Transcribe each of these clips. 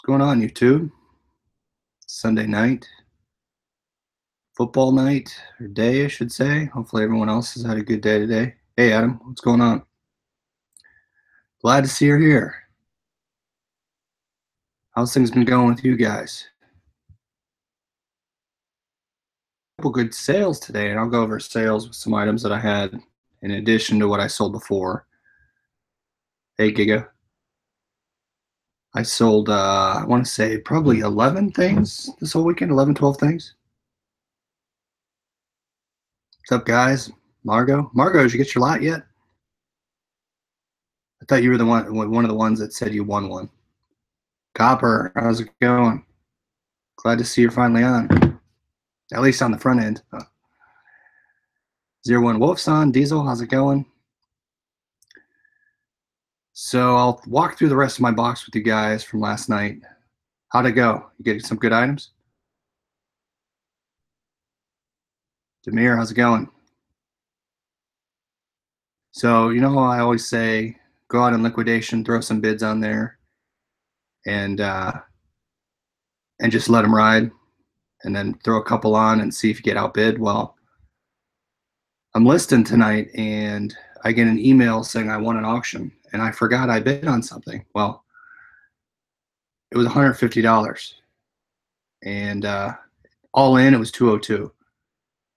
What's going on, YouTube? Sunday night, football night, or day, I should say. Hopefully, everyone else has had a good day today. Hey, Adam, what's going on? Glad to see you're here. How's things been going with you guys? Couple good sales today, and I'll go over sales with some items that I had in addition to what I sold before. Hey, Giga. I sold, I want to say probably 11 things this whole weekend, 11, 12 things. What's up, guys? Margot? Margot, did you get your lot yet? I thought you were the one of the ones that said you won one. Copper, how's it going? Glad to see you're finally on. At least on the front end. 01 Wolf's on. Diesel, how's it going? So I'll walk through the rest of my box with you guys from last night. How'd it go? You get some good items? Demir, how's it going? So, you know how I always say, go out in liquidation, throw some bids on there, and just let them ride, and then throw a couple on and see if you get outbid. Well, I'm listing tonight, and I get an email saying I won an auction, and I forgot I bid on something. Well, it was $150, and all in, it was 202.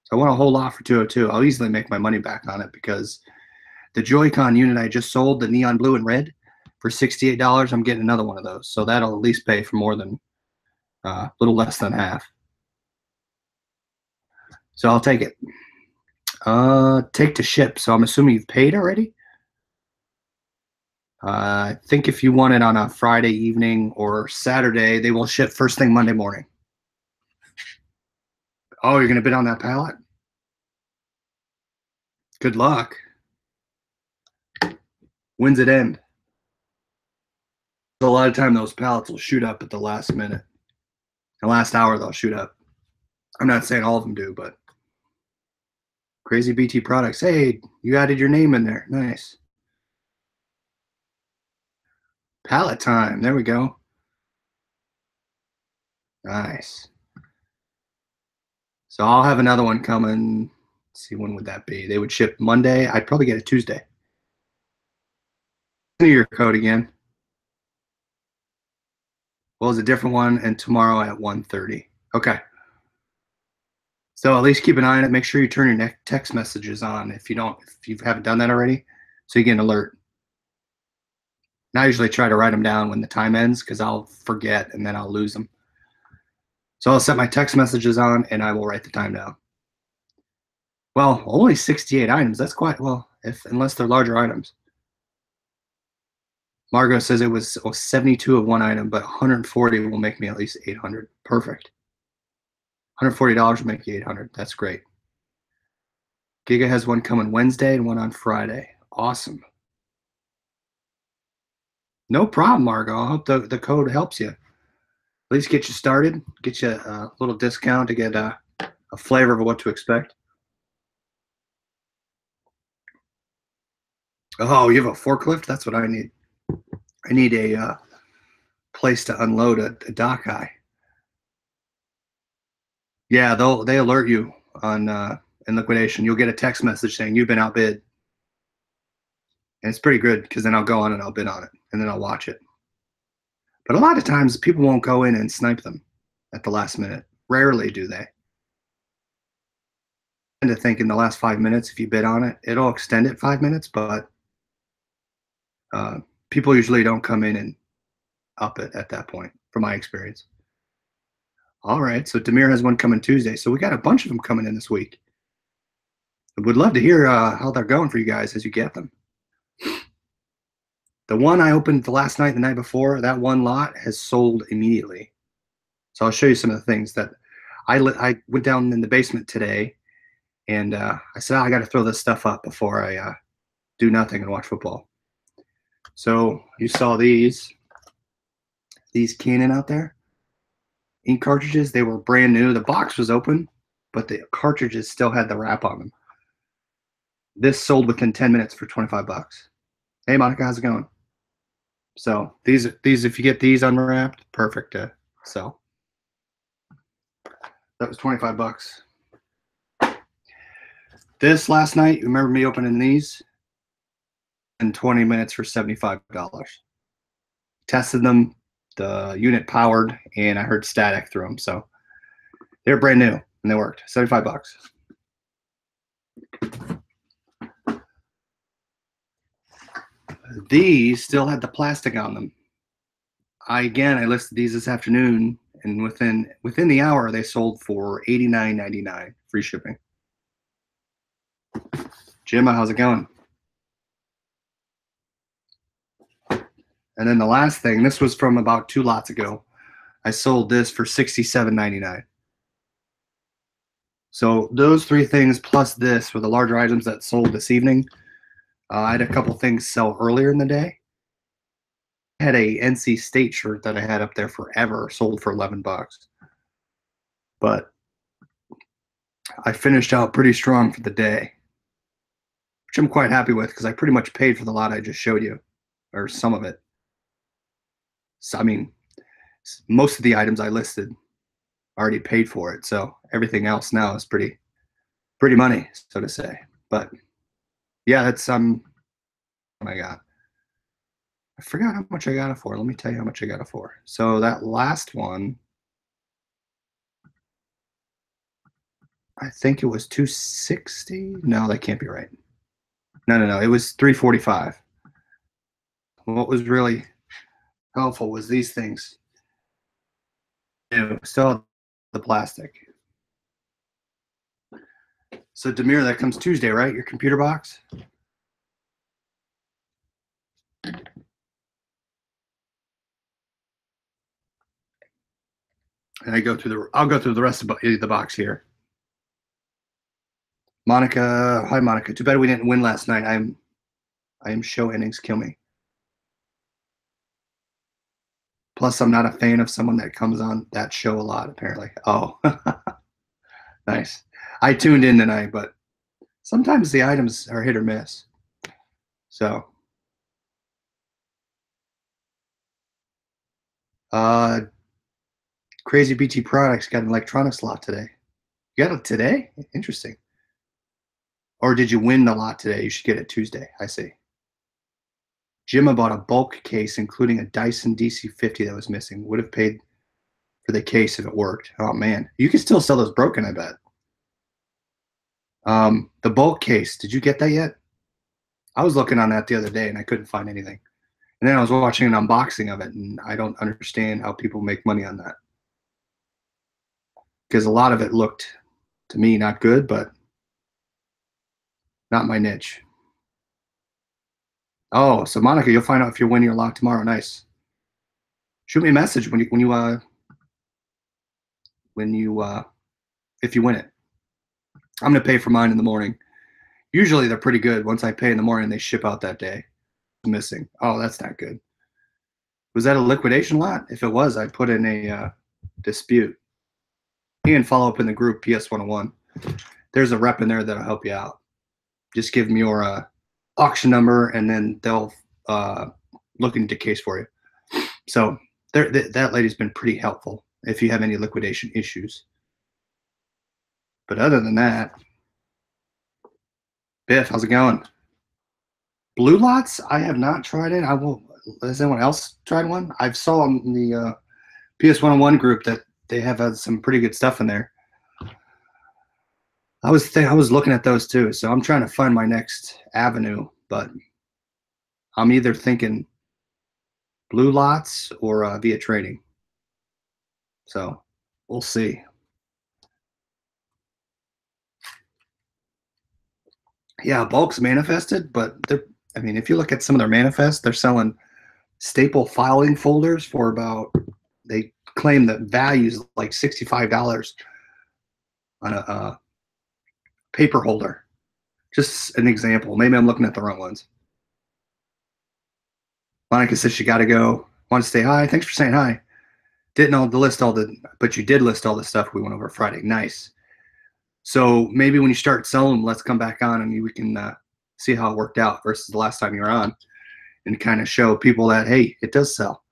So I won a whole lot for 202. I'll easily make my money back on it because the Joy-Con unit I just sold, the neon blue and red, for $68, I'm getting another one of those. So that'll at least pay for more than a little less than half. So I'll take it. Take to ship. So I'm assuming you've paid already? I think if you want it on a Friday evening or Saturday, they will ship first thing Monday morning. Oh, you're going to bid on that pallet? Good luck. When's it end? A lot of time those pallets will shoot up at the last minute. The last hour they'll shoot up. I'm not saying all of them do, but Crazy BT Products. Hey, you added your name in there. Nice. Pallet time. There we go. Nice. So I'll have another one coming. Let's see, when would that be? They would ship Monday. I'd probably get it Tuesday. Your code again. Well, it's a different one, and tomorrow at 1:30. Okay. So at least keep an eye on it. Make sure you turn your text messages on if you haven't done that already, so you get an alert. And I usually try to write them down when the time ends because I'll forget and then I'll lose them. So I'll set my text messages on and I will write the time down. Well, only 68 items. That's quite well, unless they're larger items. Margot says it was 72 of one item, but 140 will make me at least 800. Perfect. $140 will make you 800. That's great. Giga has one coming Wednesday and one on Friday. Awesome. No problem, Margot. I hope the code helps you. At least get you started, get you a little discount to get a flavor of what to expect. Oh, you have a forklift? That's what I need. I need a place to unload a dock eye. Yeah, they alert you on in liquidation. You'll get a text message saying you've been outbid. And it's pretty good because then I'll go on and I'll bid on it and then I'll watch it. But a lot of times people won't go in and snipe them at the last minute. Rarely do they. I tend to think in the last 5 minutes, if you bid on it, it'll extend it 5 minutes, but people usually don't come in and up it at that point, from my experience. All right, so Demir has one coming Tuesday. So we got a bunch of them coming in this week. I would love to hear how they're going for you guys as you get them. The one I opened the last night, the night before, that one lot has sold immediately. So I'll show you some of the things that I went down in the basement today, and I said, I got to throw this stuff up before I do nothing and watch football. So you saw these Canon out there, ink cartridges. They were brand new. The box was open, but the cartridges still had the wrap on them. This sold within 10 minutes for 25 bucks. Hey, Monica, how's it going? So these if you get these unwrapped, perfect to sell. That was 25 bucks. This last night, you remember me opening these? In 20 minutes for $75. Tested them, the unit powered, and I heard static through them. So they're brand new and they worked. 75 bucks. These still had the plastic on them. I listed these this afternoon, and within the hour they sold for $89.99, free shipping. Jimma, how's it going? And then the last thing, this was from about 2 lots ago. I sold this for $67.99. So those 3 things plus this were the larger items that sold this evening. I had a couple things sell earlier in the day. I had a NC State shirt that I had up there forever, sold for 11 bucks. But I finished out pretty strong for the day, which I'm quite happy with because I pretty much paid for the lot I just showed you, or some of it. So, I mean, most of the items I listed already paid for it, so everything else now is pretty money, so to say. But yeah, that's what I got. I forgot how much I got it for. Let me tell you how much I got it for. So that last one, I think it was 260. No, that can't be right. No. It was 345. What was really helpful was these things. Still the plastic. So Demir, that comes Tuesday, right? Your computer box? And I'll go through the rest of the box here. Monica, hi Monica. Too bad we didn't win last night. I am show innings kill me. Plus, I'm not a fan of someone that comes on that show a lot, apparently. Oh, nice. I tuned in tonight, but sometimes the items are hit or miss. So, Crazy BT Products got an electronics lot today. You got it today? Interesting. Or did you win the lot today? You should get it Tuesday. I see. Jimma bought a bulk case, including a Dyson DC-50 that was missing. Would have paid for the case if it worked. Oh, man. You can still sell those broken, I bet. The bulk case, did you get that yet? I was looking on that the other day, and I couldn't find anything. And then I was watching an unboxing of it, and I don't understand how people make money on that. Because a lot of it looked, to me, not good, but not my niche. Oh, so Monica, you'll find out if you're winning your lot tomorrow. Nice. Shoot me a message if you win it. I'm gonna pay for mine in the morning. Usually they're pretty good. Once I pay in the morning, they ship out that day. Missing. Oh, that's not good. Was that a liquidation lot? If it was, I'd put in a dispute. And follow up in the group PS101. There's a rep in there that'll help you out. Just give them your auction number, and then they'll look into the case for you. So that lady's been pretty helpful if you have any liquidation issues. But other than that, Biff, how's it going? Blue lots, I have not tried it. I will. Has anyone else tried one? I've saw in the PS101 group that they have some pretty good stuff in there. I was looking at those too, so I'm trying to find my next avenue, but I'm either thinking blue lots or via trading. So we'll see. Yeah, bulk's manifested, but I mean, if you look at some of their manifests, they're selling staple filing folders for about, they claim that value's like $65 on a paper holder. Just an example. Maybe I'm looking at the wrong ones. Monica says she got to go. Want to say hi? Thanks for saying hi. But you did list all the stuff we went over Friday. Nice. So maybe when you start selling them, let's come back on and we can see how it worked out versus the last time you were on. and kind of show people that, hey, it does sell.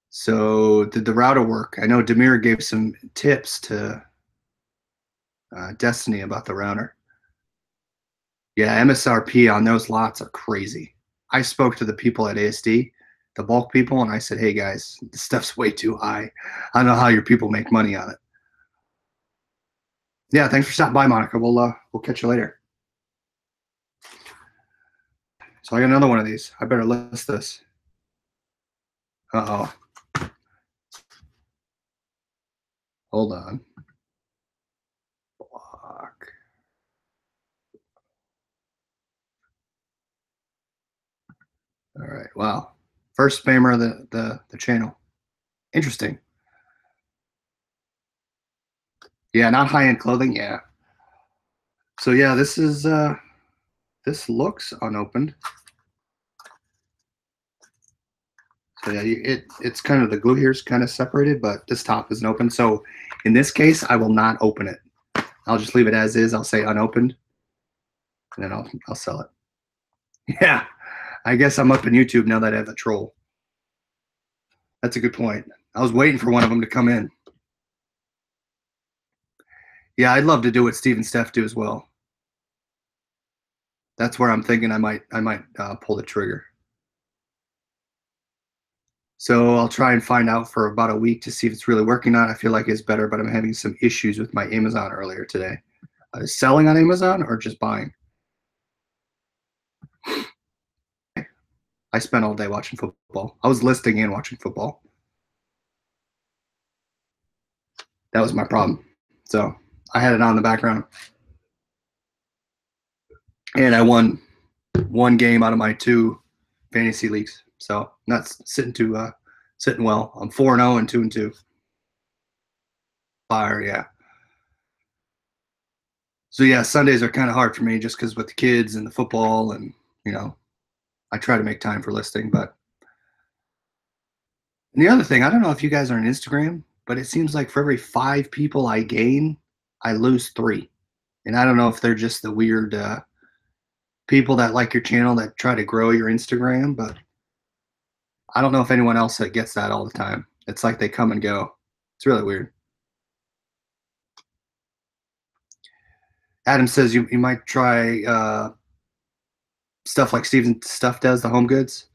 So did the router work? I know Demir gave some tips to Destiny about the router. Yeah, MSRP on those lots are crazy. I spoke to the people at ASD, the bulk people, and I said, hey guys, this stuff's way too high. I don't know how your people make money on it. Yeah, thanks for stopping by, Monica. We'll catch you later. So I got another one of these. I better list this. Uh-oh. Hold on. Block. All right. Wow. First spammer of the channel. Interesting. Yeah, not high-end clothing. Yeah. So yeah, this looks unopened. So yeah, it's kind of, the glue here is kind of separated, but this top isn't open. So in this case, I will not open it. I'll just leave it as is. I'll say unopened, and then I'll sell it. Yeah, I guess I'm up in YouTube now that I have a troll. That's a good point. I was waiting for one of them to come in. Yeah, I'd love to do what Steve and Steph do as well. That's where I'm thinking I might pull the trigger. So I'll try and find out for about a week to see if it's really working or not. I feel like it's better, but I'm having some issues with my Amazon earlier today. Selling on Amazon or just buying? I spent all day watching football. I was listing and watching football. That was my problem. So I had it on in the background. And I won one game out of my 2 fantasy leagues. So not sitting well. I'm 4-0 and 2-2. Fire, yeah. So yeah, Sundays are kind of hard for me just because with the kids and the football, and I try to make time for listing. But and the other thing, I don't know if you guys are on Instagram, but it seems like for every 5 people I gain, I lose 3. And I don't know if they're just the weird people that like your channel that try to grow your Instagram, but I don't know if anyone else that gets that all the time. It's like they come and go. It's really weird. Adam says you might try stuff like Steven Stuff does, the home goods.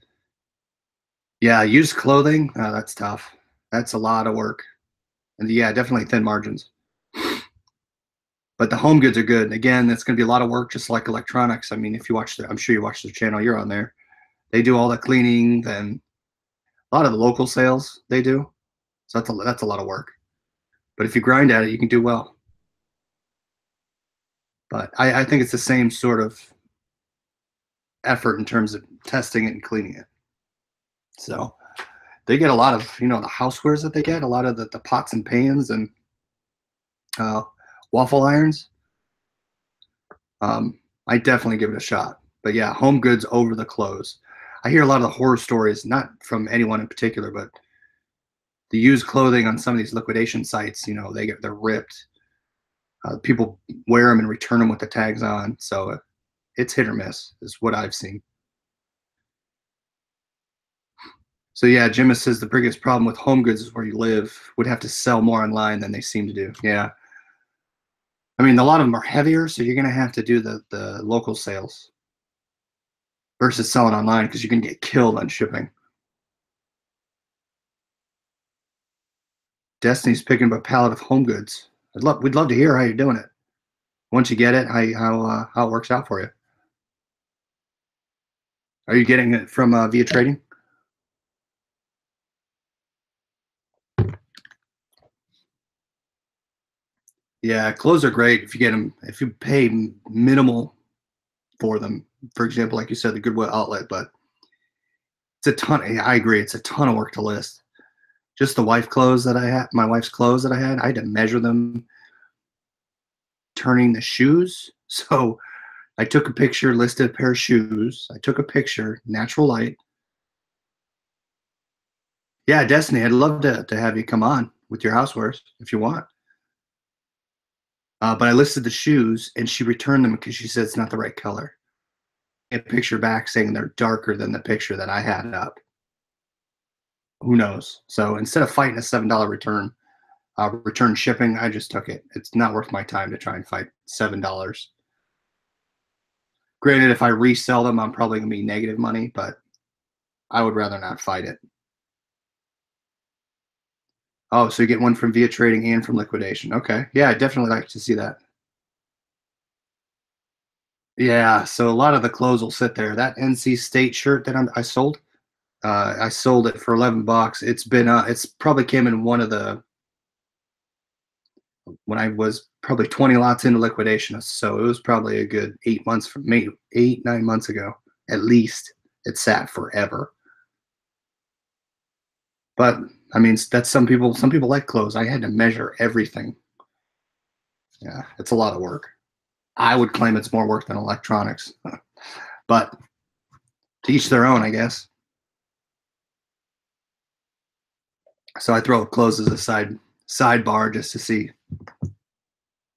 Yeah, used clothing, that's tough. That's a lot of work. And yeah, definitely thin margins. But the home goods are good. And again, it's going to be a lot of work, just like electronics. I mean, if you watch I'm sure you watch the channel, you're on there. They do all the cleaning, and a lot of the local sales they do. So that's a lot of work. But if you grind at it, you can do well. But I think it's the same sort of effort in terms of testing it and cleaning it. So they get a lot of, the housewares that they get, a lot of the pots and pans and waffle irons. I definitely give it a shot. But yeah, home goods over the clothes. I hear a lot of the horror stories, not from anyone in particular, but the used clothing on some of these liquidation sites, they're ripped. People wear them and return them with the tags on. So it's hit or miss is what I've seen. So yeah, Jimmy says the biggest problem with home goods is where you live. Would have to sell more online than they seem to do. Yeah. I mean, a lot of them are heavier, so you're going to have to do the local sales versus selling online because you can get killed on shipping. Destiny's picking up a pallet of home goods. We'd love to hear how you're doing it. Once you get it, how it works out for you. Are you getting it from via trading? Yeah, clothes are great if you get them. If you pay minimal for them, for example, like you said, the Goodwill outlet, but it's a ton. I agree, it's a ton of work to list. Just the wife clothes that I had, my wife's clothes that I had to measure them, turning the shoes. So I took a picture, listed a pair of shoes. I took a picture, natural light. Yeah, Destiny, I'd love to have you come on with your housewares if you want. But I listed the shoes, and she returned them because she said it's not the right color. A picture back saying they're darker than the picture that I had up. Who knows? So instead of fighting a $7 return shipping, I just took it. It's not worth my time to try and fight $7. Granted, if I resell them, I'm probably gonna be negative money, but I would rather not fight it. Oh, so you get one from via trading and from liquidation. Okay. Yeah, I definitely like to see that. Yeah, so a lot of the clothes will sit there. That NC State shirt that I sold it for 11 bucks. It's probably came in one of the when I was probably 20 lots into liquidation. So it was probably a good 8 months from me, 8, 9 months ago, at least. It sat forever. But I mean, that's some people like clothes. I had to measure everything. Yeah, it's a lot of work. I would claim it's more work than electronics, but to each their own, I guess. So I throw clothes as a sidebar just to see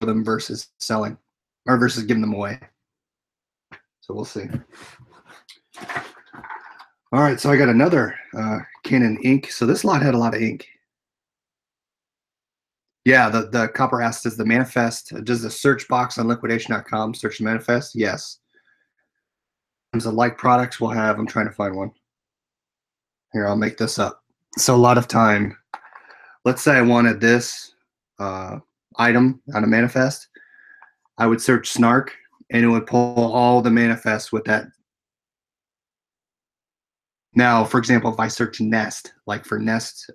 them versus selling or versus giving them away. So we'll see. All right, so I got another Canon ink. So this lot had a lot of ink. Yeah, the copper asks, does the manifest, does the search box on liquidation.com search the manifest? Yes. The like products will have, I'm trying to find one. Here, I'll make this up. So a lot of time, let's say I wanted this item on a manifest, I would search snark and it would pull all the manifests with that. Now, for example, if I search Nest, like for Nest,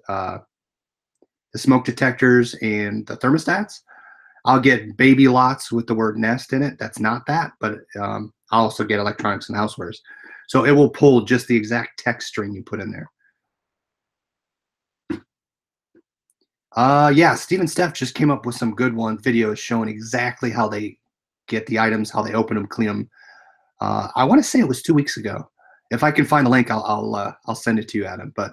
the smoke detectors and the thermostats, I'll get baby lots with the word Nest in it. That's not that, but I'll also get electronics and housewares. So it will pull just the exact text string you put in there. Yeah, Steve and Steph just came up with some good videos showing exactly how they get the items, how they open them, clean them. I want to say it was 2 weeks ago. If I can find the link, I'll send it to you, Adam. But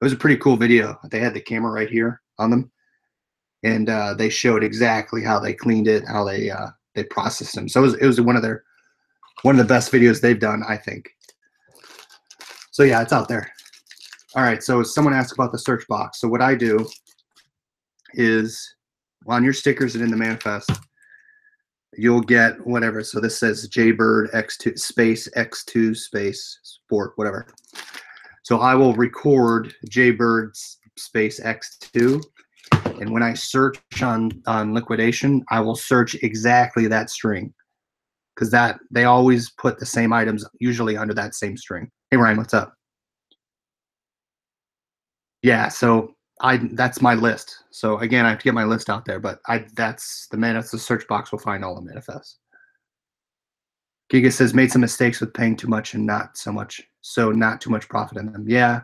it was a pretty cool video. They had the camera right here on them, and they showed exactly how they cleaned it, how they processed them. So it was one of the best videos they've done, I think. So yeah, it's out there. All right. So someone asked about the search box. So what I do is on your stickers and in the manifest, you'll get whatever. So this says Jaybird X2 space X2 space sport, whatever. So I will record Jaybird space X2. And when I search on liquidation, I will search exactly that string because that they always put the same items usually under that same string. Hey Ryan, what's up? Yeah, so that's my list. So again, I have to get my list out there, but that's the search box will find all the manifests. Giga says made some mistakes with paying too much and not too much profit in them. Yeah,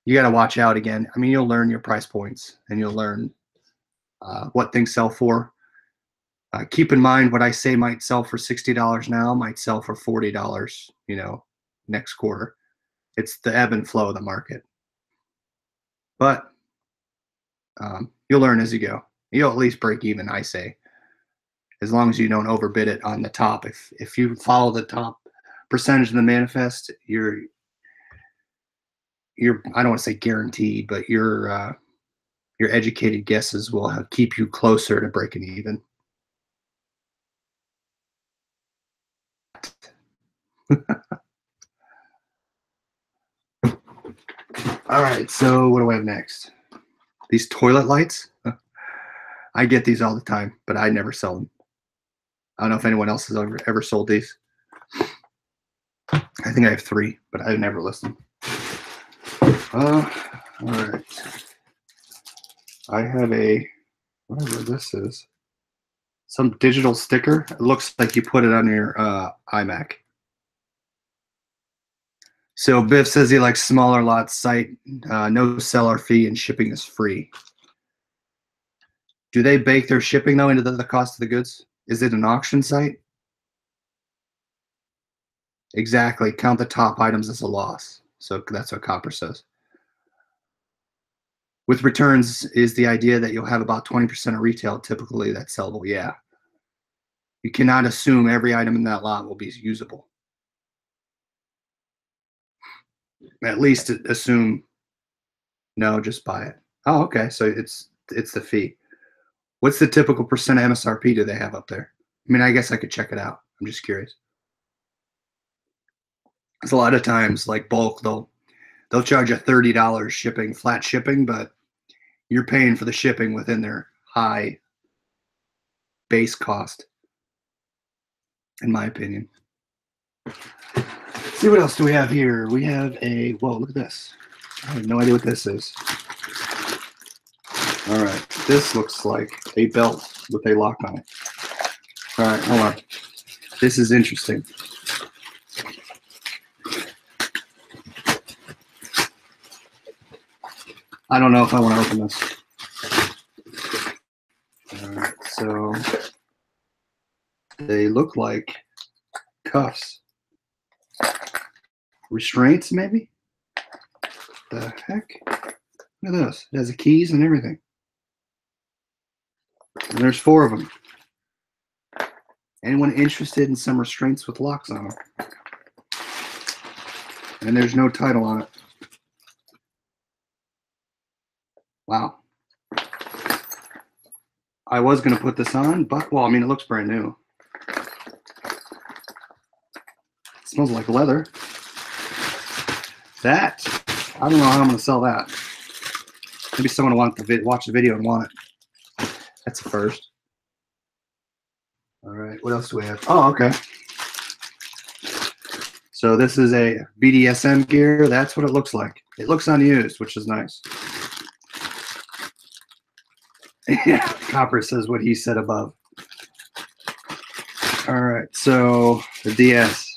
you got to watch out again. I mean, you'll learn your price points and you'll learn what things sell for. Keep in mind what I say might sell for $60 now might sell for $40, next quarter. It's the ebb and flow of the market. But you'll learn as you go. You'll at least break even, I say, as long as you don't overbid it on the top. If you follow the top percentage of the manifest, you're I don't want to say guaranteed, but your educated guesses will keep you closer to breaking even. All right, so what do I have next? These toilet lights. I get these all the time, but I never sell them. I don't know if anyone else has ever sold these. I think I have 3, but I never list them. All right. I have whatever this is, some digital sticker. It looks like you put it on your iMac. So Biff says he likes smaller lot site, no seller fee, and shipping is free. Do they bake their shipping though into the cost of the goods? Is it an auction site? Exactly. Count the top items as a loss. So that's what Copper says. With returns is the idea that you'll have about 20% of retail typically that's sellable. Yeah. You cannot assume every item in that lot will be usable. At least assume no, just buy it. Oh, okay. So it's the fee. What's the typical percent of MSRP do they have up there? I mean, I guess I could check it out. I'm just curious. Because a lot of times, like bulk, they'll charge you $30 shipping, flat shipping, but you're paying for the shipping within their high base cost, in my opinion. Let's see, what else do we have here? We have a, whoa, look at this. I have no idea what this is. All right, this looks like a belt with a lock on it. All right, hold on. This is interesting. I don't know if I want to open this. All right, so they look like cuffs. Restraints, maybe? The heck? Look at this. It has the keys and everything. And there's 4 of them. Anyone interested in some restraints with locks on them? And there's no title on it. Wow. I was going to put this on, but, well, I mean, it looks brand new. It smells like leather. That, I don't know how I'm going to sell that. Maybe someone will want to watch the video and want it. That's a first. All right, what else do we have? Oh, okay. So this is a BDSM gear. That's what it looks like. It looks unused, which is nice. Yeah, Copper says what he said above. All right, so the DS.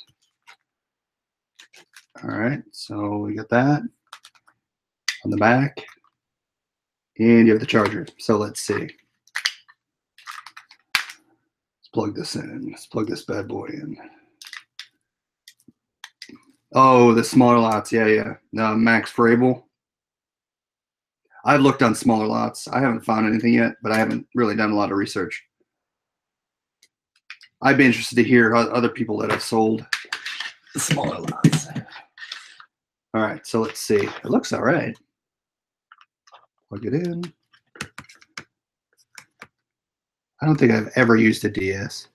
All right, so we got that on the back. And you have the charger. So let's see. Let's plug this in. Let's plug this bad boy in. Oh, the smaller lots. Yeah. No, Max Frable. I've looked on smaller lots. I haven't found anything yet, but I haven't really done a lot of research. I'd be interested to hear other people that have sold the smaller lots. All right, so let's see. It looks all right. Plug it in. I don't think I've ever used a DS.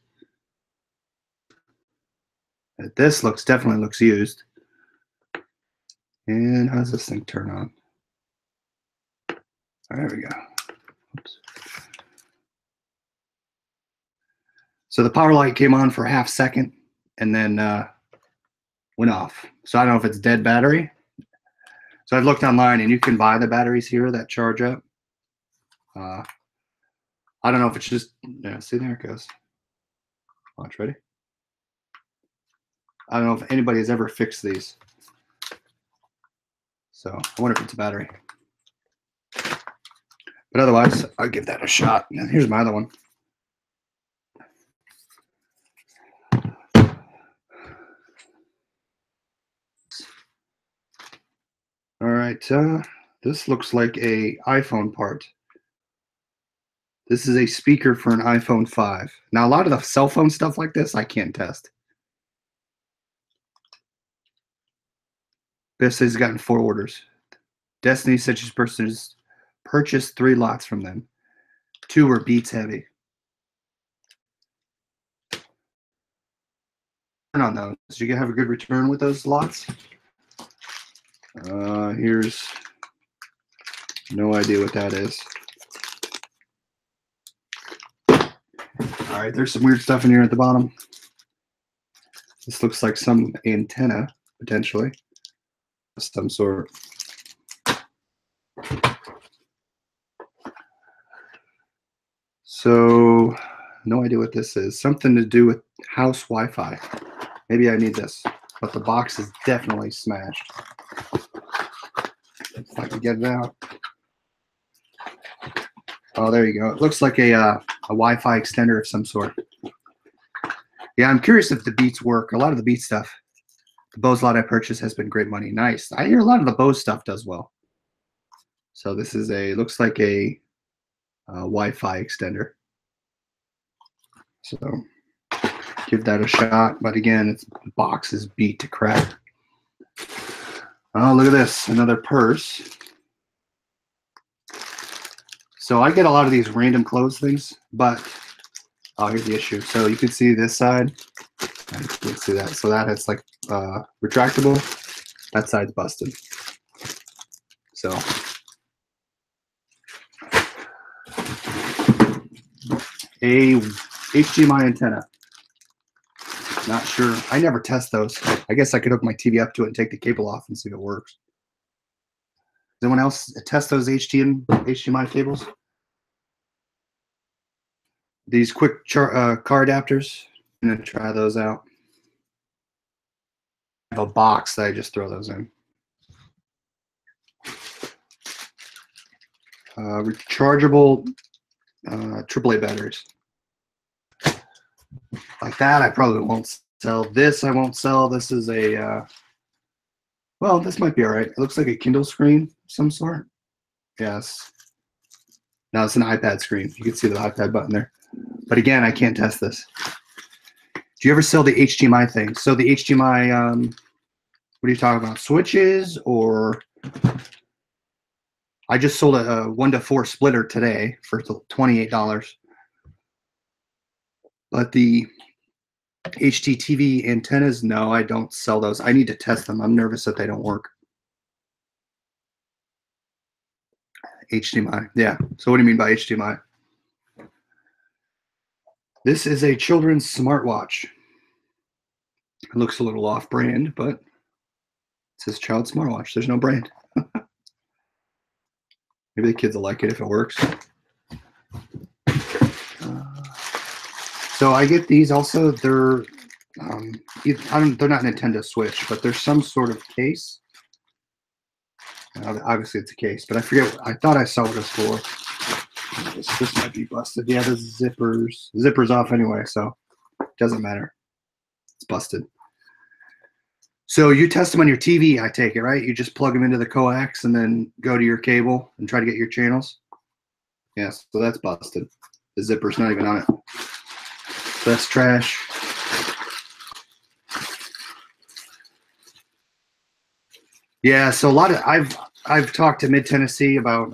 This definitely looks used. And how does this thing turn on? There we go. Oops. So the power light came on for a half second and then went off. So I don't know if it's dead battery. So I've looked online and you can buy the batteries here that charge up. I don't know if it's just, yeah, see, there it goes. Watch, ready? I don't know if anybody has ever fixed these. So I wonder if it's a battery. But otherwise, I'll give that a shot. And here's my other one. All right, this looks like a iPhone part. This is a speaker for an iPhone 5. Now, a lot of the cell phone stuff like this, I can't test. Biff says he's gotten 4 orders. Destiny said she's purchased 3 lots from them. 2 were Beats heavy. On those, did you have a good return with those lots? Here's no idea what that is. All right, there's some weird stuff in here at the bottom. This looks like some antenna, potentially, of some sort. So, no idea what this is. Something to do with house Wi-Fi. Maybe I need this, but the box is definitely smashed. If I can get it out. Oh, there you go. It looks like a Wi-Fi extender of some sort. Yeah, I'm curious if the Beats work. A lot of the Beats stuff, the Bose lot I purchased has been great money. Nice. I hear a lot of the Bose stuff does well. So this is looks like a Wi-Fi extender. So give that a shot. But again, the box is beat to crap. Oh, look at this, another purse. So I get a lot of these random clothes things, but here's the issue. So you can see this side. You can see that. So that is like retractable. That side's busted. So a HDMI antenna. Not sure. I never test those. I guess I could hook my TV up to it and take the cable off and see if it works. Does anyone else test those HDMI cables? These quick car adapters. I'm gonna try those out. I have a box that I just throw those in. Rechargeable AAA batteries. Like that, I probably won't sell. This I won't sell. This is a, well, this might be all right. It looks like a Kindle screen of some sort. Yes. Now it's an iPad screen. You can see the iPad button there. But again, I can't test this. Do you ever sell the HDMI thing? So the HDMI, what are you talking about? Switches or? I just sold a 1-to-4 splitter today for $28. But the HDTV antennas, no, I don't sell those. I need to test them. I'm nervous that they don't work. HDMI, yeah. So what do you mean by HDMI? This is a children's smartwatch. It looks a little off-brand, but it says child smartwatch. There's no brand. Maybe the kids will like it if it works. So I get these also. They're they're not Nintendo Switch, but there's some sort of case. Obviously, it's a case, but I forget. I thought I saw what it's for. This might be busted. Yeah, the zipper's off anyway, so it doesn't matter. It's busted. So you test them on your TV, I take it, right? You just plug them into the coax and then go to your cable and try to get your channels. Yes, so that's busted. The zipper's not even on it. So that's trash. Yeah, so a lot of I've talked to Mid Tennessee about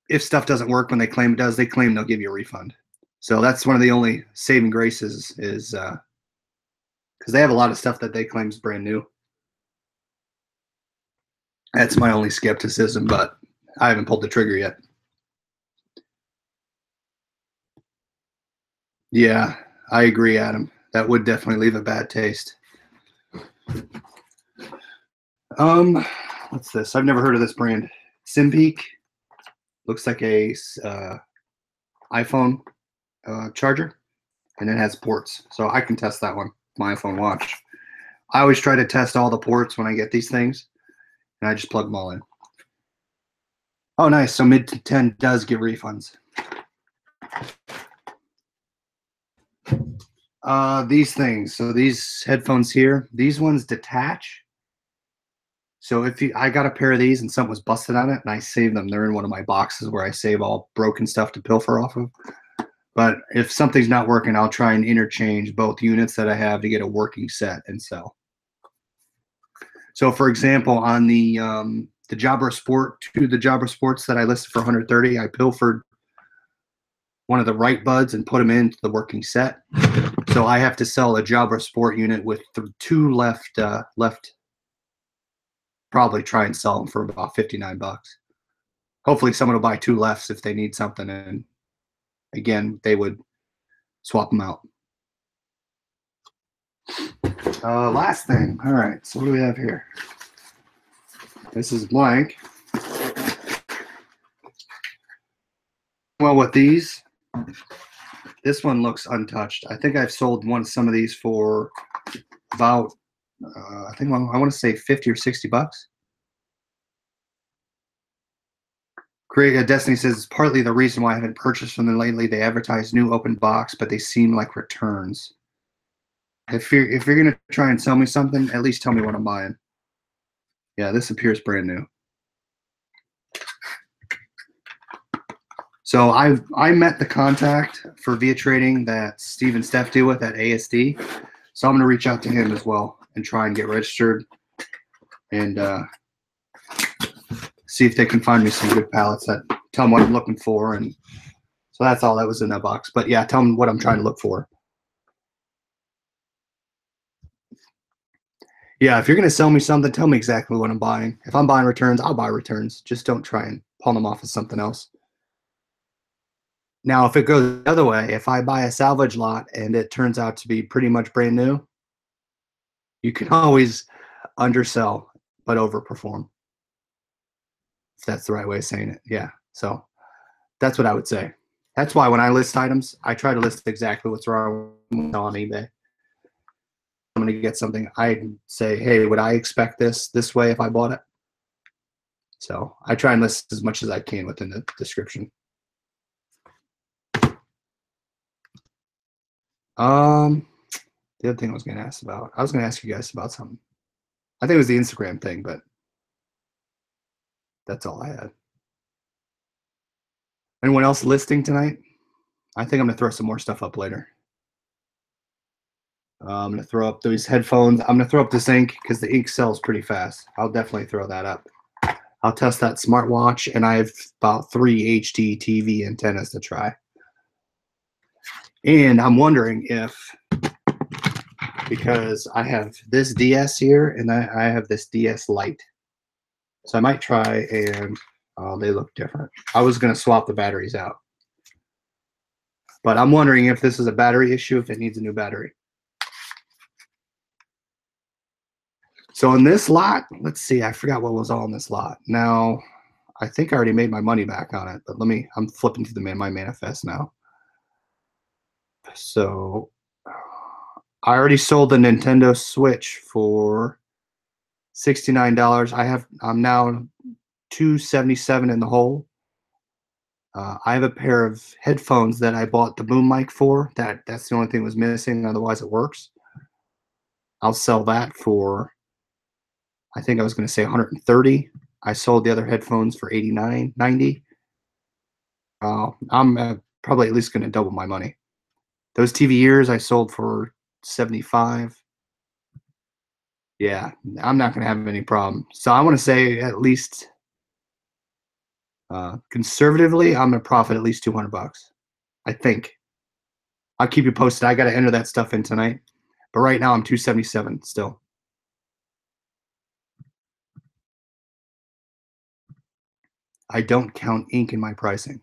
if stuff doesn't work when they claim it does, they claim they'll give you a refund. So that's one of the only saving graces is because they have a lot of stuff that they claim is brand new. That's my only skepticism, but I haven't pulled the trigger yet. Yeah, I agree, Adam. That would definitely leave a bad taste. What's this? I've never heard of this brand. Simpeak. Looks like a iPhone charger, and it has ports, so I can test that one. My iPhone watch. I always try to test all the ports when I get these things, and I just plug them all in. Oh, nice. So Mid-10 does give refunds. These things. So these headphones here, these ones detach. So I got a pair of these and something was busted on it, and I saved them. They're in one of my boxes where I save all broken stuff to pilfer off of. But if something's not working, I'll try and interchange both units that I have to get a working set and sell. So, for example, on the Jabra Sport, the Jabra Sports that I listed for $130, I pilfered one of the right buds and put them into the working set. So I have to sell a Jabra Sport unit with two left. Probably try and sell them for about $59. Hopefully someone will buy two lefts if they need something, and again, they would swap them out. Last thing. All right, so what do we have here? This is blank. Well, with these, this one looks untouched. I think I've sold some of these for about I want to say 50 or 60 bucks. Destiny says it's partly the reason why I haven't purchased from them lately. They advertise new open box, but they seem like returns. If you're gonna try and sell me something, at least tell me what I'm buying. Yeah, this appears brand new. So I met the contact for via trading that Steve and Steph deal with at ASD. So I'm going to reach out to him as well and try and get registered and see if they can find me some good pallets that tell them what I'm looking for. And so that's all that was in that box. But yeah, tell them what I'm trying to look for. Yeah, if you're going to sell me something, tell me exactly what I'm buying. If I'm buying returns, I'll buy returns. Just don't try and pawn them off as something else. Now, if it goes the other way, if I buy a salvage lot and it turns out to be pretty much brand new, you can always undersell but overperform. If that's the right way of saying it. Yeah. So that's what I would say. That's why when I list items, I try to list exactly what's wrong on eBay. I'm going to get something, I say, hey, would I expect this way if I bought it? So I try and list as much as I can within the description. The other thing I was going to ask about, I was going to ask you guys about something. I think it was the Instagram thing, but that's all I had. Anyone else listing tonight? I think I'm going to throw some more stuff up later. I'm going to throw up these headphones. I'm going to throw up this ink because the ink sells pretty fast. I'll definitely throw that up. I'll test that smartwatch, and I have about 3 HD TV antennas to try. And I'm wondering if, because I have this DS here and I have this DS Lite. So I might try and they look different. I was going to swap the batteries out. But I'm wondering if this is a battery issue, if it needs a new battery. So in this lot, let's see, I forgot what was all in this lot. Now, I think I already made my money back on it, but I'm flipping to my manifest now. So I already sold the Nintendo Switch for $69. I'm now $277 in the hole. I have a pair of headphones that I bought the boom mic for. That's the only thing that was missing. Otherwise, it works. I'll sell that for, I think I was going to say 130. I sold the other headphones for 89, 90. I'm probably at least going to double my money. Those TV ears I sold for 75. Yeah, I'm not going to have any problem. So I want to say at least conservatively, I'm going to profit at least $200. I think. I'll keep you posted. I got to enter that stuff in tonight. But right now I'm 277 still. I don't count ink in my pricing.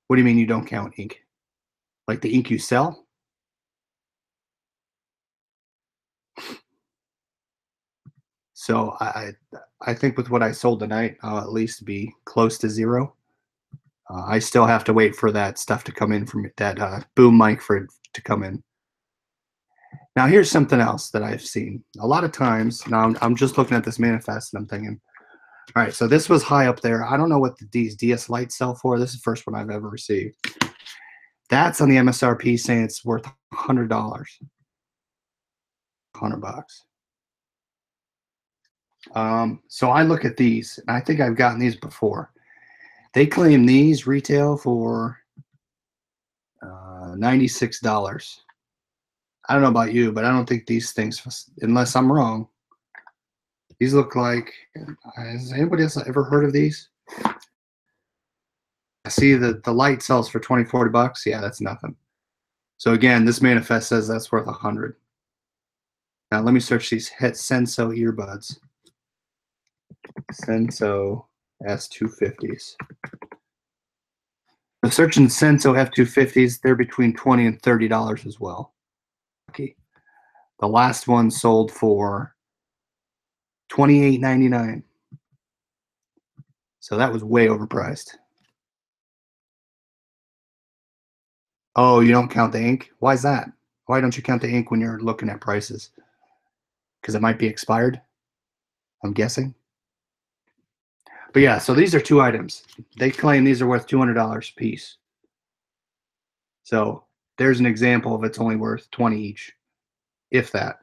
What do you mean you don't count ink? Like the ink you sell? So I think with what I sold tonight, I'll at least be close to zero. I still have to wait for that stuff to come in from that boom mic for it to come in. Now here's something else that I've seen. A lot of times, now I'm just looking at this manifest and I'm thinking, all right, so this was high up there. I don't know what these DS lights sell for. This is the first one I've ever received. That's on the MSRP saying it's worth $100. $100. So I look at these, and I think I've gotten these before. They claim these retail for $96. I don't know about you, but I don't think these things, unless I'm wrong, these look like, has anybody else ever heard of these? I see that the light sells for $20, $40. Yeah, that's nothing. So again, this manifest says that's worth 100. Now let me search these Senso earbuds. Senso S250s. I'm searching Senso F250s. They're between $20 and $30 as well. Okay. The last one sold for $28.99. So that was way overpriced. Oh, you don't count the ink? Why is that? Why don't you count the ink when you're looking at prices? Because it might be expired, I'm guessing. But yeah, so these are two items. They claim these are worth $200 a piece. So there's an example of it's only worth 20 each, if that.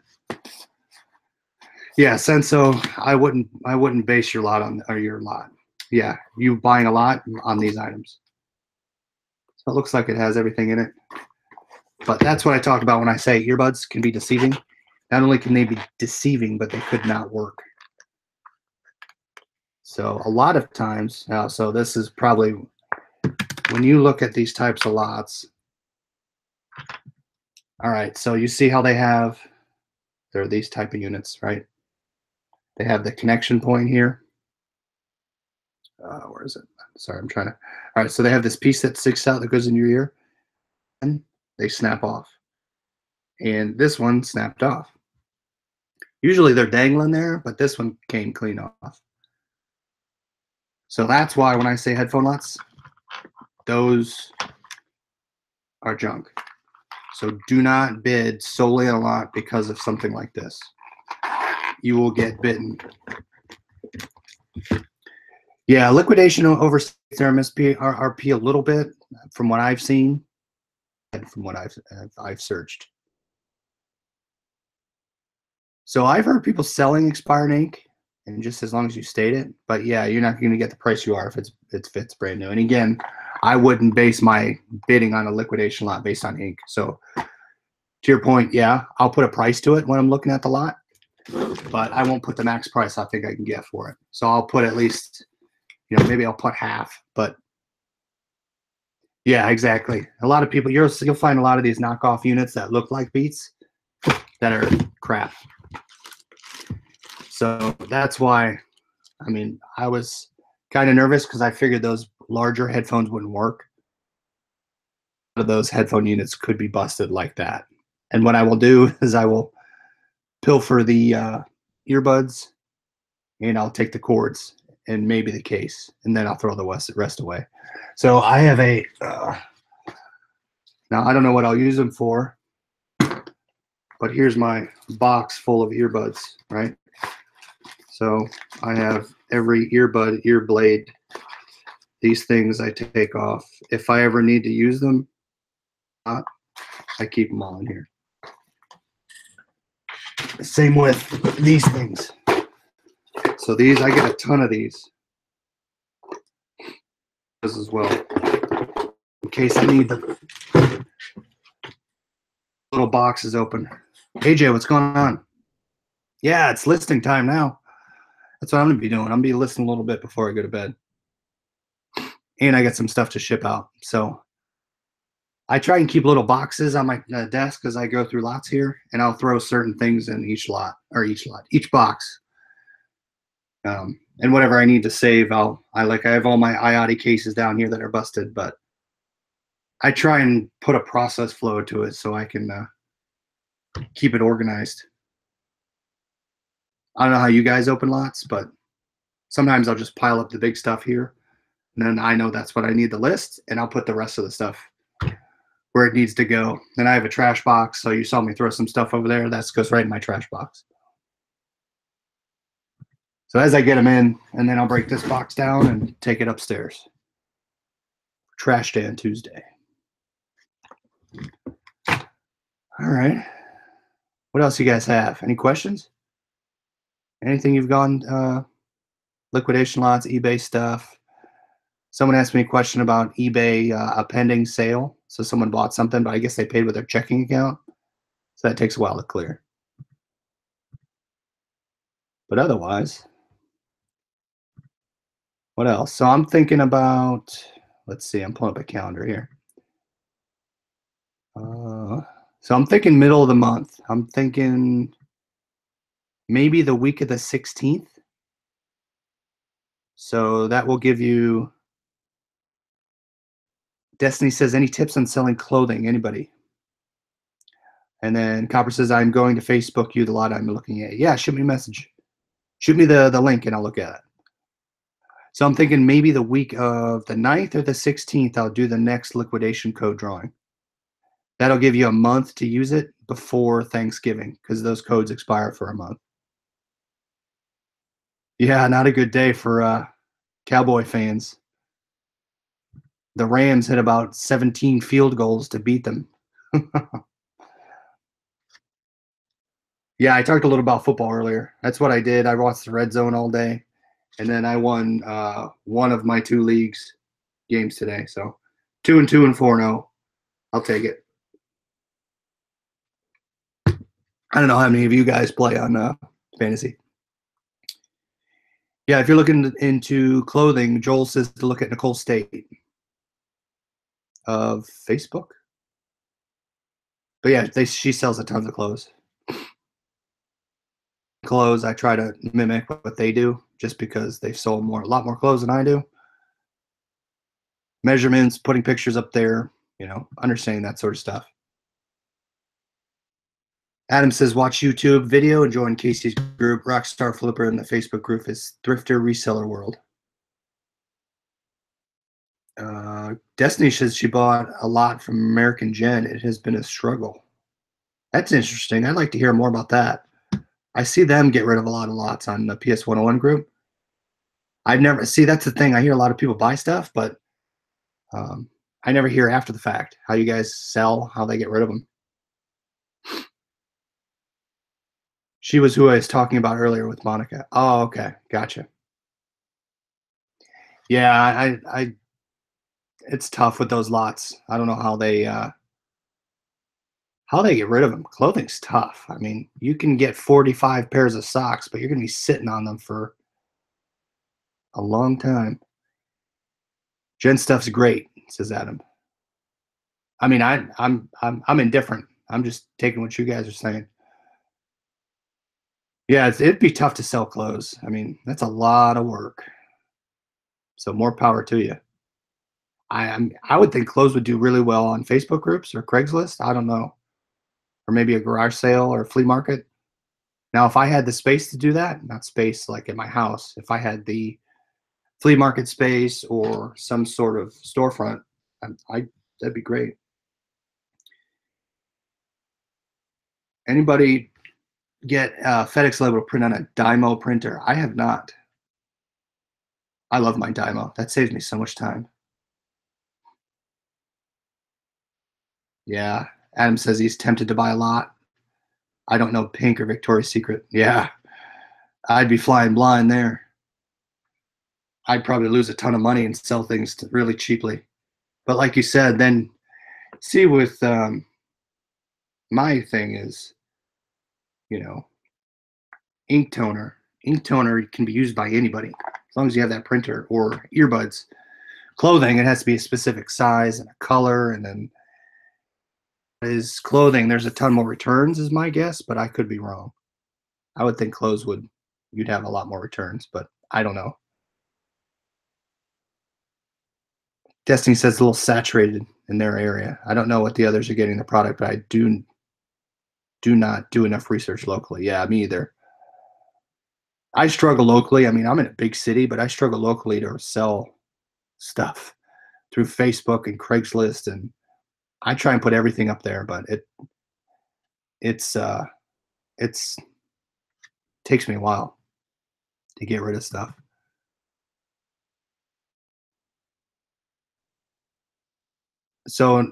Yeah, Senso, I wouldn't base your lot on or your lot. Yeah, you buying a lot on these items. So it looks like it has everything in it. But that's what I talk about when I say earbuds can be deceiving. Not only can they be deceiving, but they could not work. So a lot of times, so this is probably when you look at these types of lots. All right, so you see how there are these type of units, right? They have the connection point here. Where is it? Sorry, I'm trying to. All right, so they have this piece that sticks out that goes in your ear, and they snap off. And this one snapped off. Usually they're dangling there, but this one came clean off. So that's why when I say headphone lots, those are junk. So do not bid solely on a lot because of something like this. You will get bitten. Yeah, liquidation overstates their MSP RP a little bit from what I've seen and from what I've searched. So I've heard people selling expired ink, and just as long as you state it. But yeah, you're not going to get the price you are if it's brand new. And again, I wouldn't base my bidding on a liquidation lot based on ink. So to your point, yeah, I'll put a price to it when I'm looking at the lot, but I won't put the max price I think I can get for it. So I'll put at least, maybe I'll put half. But yeah, exactly. A lot of people, you'll find a lot of these knockoff units that look like Beats that are crap. So that's why, I was kind of nervous because I figured those larger headphones wouldn't work. A lot of those headphone units could be busted like that. And what I will do is I will pilfer the earbuds and I'll take the cords and maybe the case, and then I'll throw the rest away. So I have a, now I don't know what I'll use them for, but here's my box full of earbuds, right? So I have every earbud, ear blade, these things I take off. If I ever need to use them, I keep them all in here. Same with these things. So these, I get a ton of these as well, in case I need the little boxes open. AJ, what's going on? Yeah, it's listing time now. That's what I'm gonna be doing. I'm gonna be listening a little bit before I go to bed. And I got some stuff to ship out. So I try and keep little boxes on my desk as I go through lots here, and I'll throw certain things in each box. And whatever I need to save, I have all my IOTI cases down here that are busted, but I try and put a process flow to it so I can keep it organized. I don't know how you guys open lots, but sometimes I'll just pile up the big stuff here, and then I know that's what I need to list, and I'll put the rest of the stuff where it needs to go. Then I have a trash box, so you saw me throw some stuff over there. That goes right in my trash box. So as I get them in, and then I'll break this box down and take it upstairs. Trash day on Tuesday. All right. What else you guys have? Any questions? Anything you've gone liquidation lots, eBay stuff? Someone asked me a question about eBay, a pending sale. So someone bought something, but I guess they paid with their checking account. So that takes a while to clear. But otherwise, what else? So I'm thinking about, let's see, I'm pulling up a calendar here. So I'm thinking middle of the month. I'm thinking maybe the week of the 16th. So that will give you, Destiny says, any tips on selling clothing? Anybody? And then Copper says, I'm going to Facebook you the lot I'm looking at. Yeah, shoot me a message. Shoot me the link and I'll look at it. So I'm thinking maybe the week of the 9th or the 16th, I'll do the next liquidation code drawing. That'll give you a month to use it before Thanksgiving because those codes expire for a month. Yeah, not a good day for Cowboy fans. The Rams hit about 17 field goals to beat them. Yeah, I talked a little about football earlier. That's what I did. I watched the Red Zone all day, and then I won one of my two leagues games today. So 2-2 and 4-0. I'll take it. I don't know how many of you guys play on fantasy. Yeah, if you're looking into clothing, Joel says to look at Nicole State of Facebook. But yeah, she sells a tons of clothes. I try to mimic what they do, just because they've sold a lot more clothes than I do. Measurements, putting pictures up there, understanding that sort of stuff. Adam says, watch YouTube video and join Casey's group. Rockstar Flipper in the Facebook group is Thrifter Reseller World. Destiny says she bought a lot from American Gen. It has been a struggle. That's interesting. I'd like to hear more about that. I see them get rid of a lot of lots on the PS 101 group. I've never see that's the thing. I hear a lot of people buy stuff, but I never hear after the fact how you guys sell, how they get rid of them. She was who I was talking about earlier with Monica. Oh, okay, gotcha. Yeah, I it's tough with those lots. I don't know how they get rid of them. Clothing's tough. I mean, you can get 45 pairs of socks, but you're going to be sitting on them for a long time. Jen stuff's great, says Adam. I mean, I'm indifferent. I'm just taking what you guys are saying. Yeah, it'd be tough to sell clothes. I mean, that's a lot of work. So more power to you. I would think clothes would do really well on Facebook groups or Craigslist. I don't know, or maybe a garage sale or a flea market. Now, if I had the space to do that, not space like at my house, if I had the flea market space or some sort of storefront, that'd be great. Anybody get FedEx label print on a Dymo printer? I have not. I love my Dymo. That saves me so much time. Yeah. Adam says he's tempted to buy a lot. I don't know Pink or Victoria's Secret. Yeah. I'd be flying blind there. I'd probably lose a ton of money and sell things really cheaply. But like you said, then see with my thing is, you know, ink toner. Ink toner can be used by anybody as long as you have that printer or earbuds. Clothing, it has to be a specific size and a color, and then is clothing. There's a ton more returns, is my guess, but I could be wrong. I would think clothes you'd have a lot more returns, but I don't know. Destiny says it's a little saturated in their area. I don't know what the others are getting the product, but I do not do enough research locally. Yeah, me either. I struggle locally. I mean, I'm in a big city, but I struggle locally to sell stuff through Facebook and Craigslist, and I try and put everything up there, but it's takes me a while to get rid of stuff. So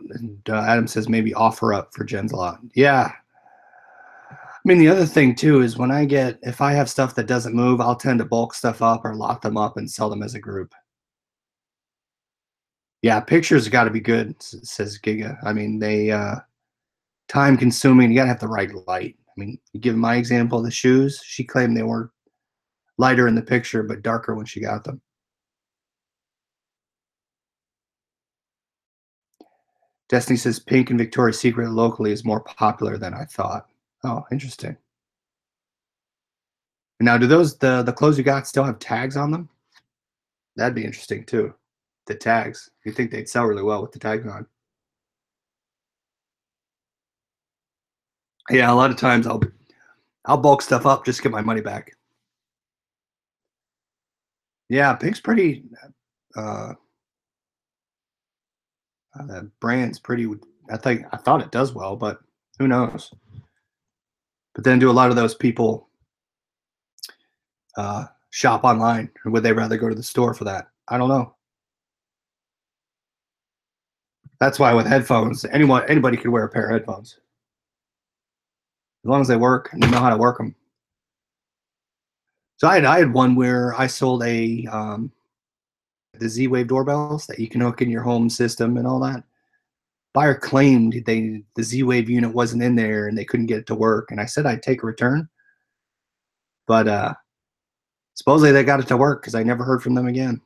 Adam says maybe offer up for Jen's lot. Yeah. I mean, the other thing too is if I have stuff that doesn't move, I'll tend to bulk stuff up or lock them up and sell them as a group. Yeah, pictures got to be good, says Giga. I mean, they time consuming. You got to have the right light. I mean, you give my example, the shoes. She claimed they were lighter in the picture, but darker when she got them. Destiny says Pink and Victoria's Secret locally is more popular than I thought. Oh, interesting. Now, do the clothes you got still have tags on them? That'd be interesting too. The tags. You think they'd sell really well with the tags on? Yeah, a lot of times I'll bulk stuff up just to get my money back. Yeah, Pink's pretty. Uh, the brand's pretty. I thought it does well, but who knows? But then do a lot of those people shop online, or would they rather go to the store for that? I don't know. That's why with headphones, anybody could wear a pair of headphones. as long as they work and you know how to work them. So I had one where I sold the Z-Wave doorbells that you can hook in your home system and all that. Buyer claimed the Z-Wave unit wasn't in there and they couldn't get it to work. And I said I'd take a return, but supposedly they got it to work because I never heard from them again.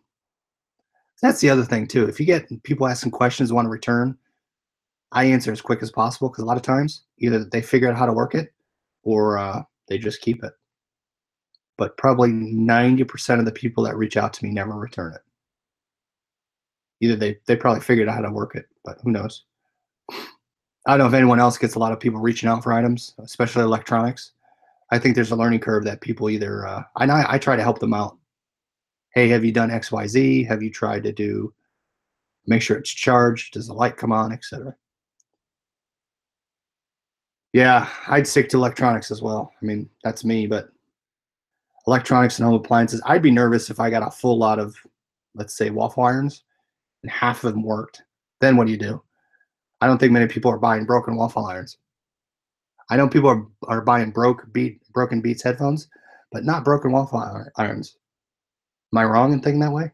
That's the other thing too. If you get people asking questions, want to return, I answer as quick as possible because a lot of times either they figure out how to work it or they just keep it. But probably 90% of the people that reach out to me never return it. Either they probably figured out how to work it, but who knows? I don't know if anyone else gets a lot of people reaching out for items, especially electronics. I think there's a learning curve that people either I try to help them out. Hey, have you done XYZ? Have you tried to make sure it's charged? Does the light come on, etc. Yeah, I'd stick to electronics as well. I mean, that's me, but electronics and home appliances, I'd be nervous if I got a full lot of, let's say, waffle irons and half of them worked. Then what do? I don't think many people are buying broken waffle irons. I know people are buying broken Beats headphones, but not broken waffle irons. Am I wrong in thinking that way?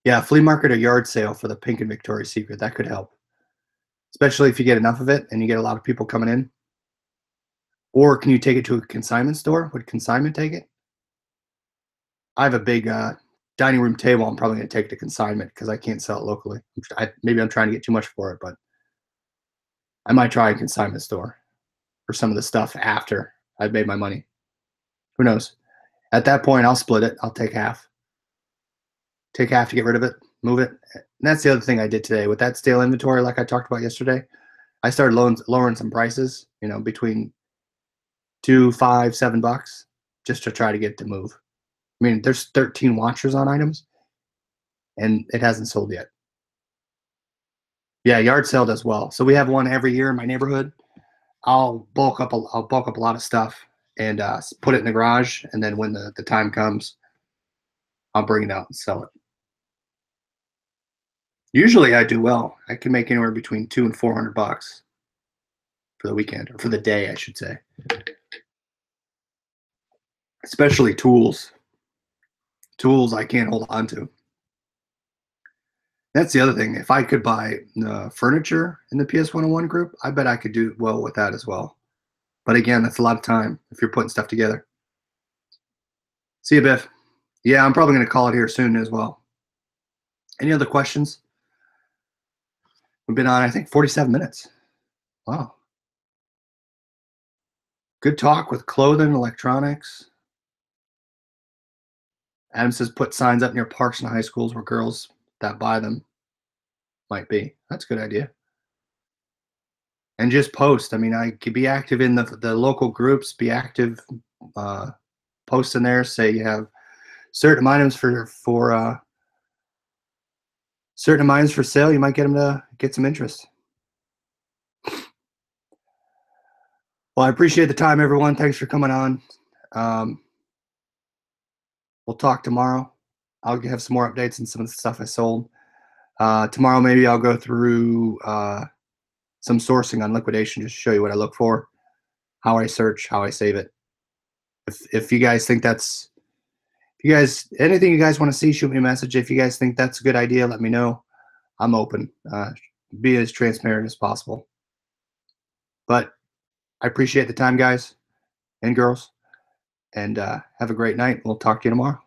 Yeah, flea market or yard sale for the Pink and Victoria's Secret. That could help, especially if you get enough of it and you get a lot of people coming in. Or can you take it to a consignment store? Would consignment take it? I have a big dining room table. I'm probably going to take it to consignment because I can't sell it locally. Maybe I'm trying to get too much for it, but I might try a consignment store for some of the stuff after I've made my money. Who knows? At that point, I'll split it. I'll take half. Take half to get rid of it, move it. And that's the other thing I did today. With that stale inventory, like I talked about yesterday, I started lowering some prices, between $2, $5, $7, just to try to get it to move. I mean, there's 13 watchers on items, and it hasn't sold yet. Yeah, yard sale does well. So we have one every year in my neighborhood. I'll bulk up a lot of stuff and put it in the garage, and then when the time comes, I'll bring it out and sell it. Usually I do well. I can make anywhere between $200 and $400 for the weekend, or for the day, I should say. Especially tools. Tools I can't hold on to. That's the other thing. If I could buy furniture in the PS101 group, I bet I could do well with that as well. But again, that's a lot of time if you're putting stuff together. See you, Biff. Yeah, I'm probably going to call it here soon as well. Any other questions? We've been on, I think, 47 minutes. Wow. Good talk with clothing, electronics. Adam says put signs up near parks and high schools where girls that buy them might be. That's a good idea. And just post. I mean, I could be active in the local groups, be active, post in there, say you have certain items for certain items for sale, you might get them to get some interest. Well, I appreciate the time, everyone. Thanks for coming on. We'll talk tomorrow. I'll have some more updates on some of the stuff I sold. Tomorrow, maybe I'll go through some sourcing on liquidation, just to show you what I look for, how I search, how I save it. If you guys think anything you guys want to see, shoot me a message. If you guys think that's a good idea, let me know. I'm open. Be as transparent as possible. But I appreciate the time, guys and girls, and have a great night. We'll talk to you tomorrow.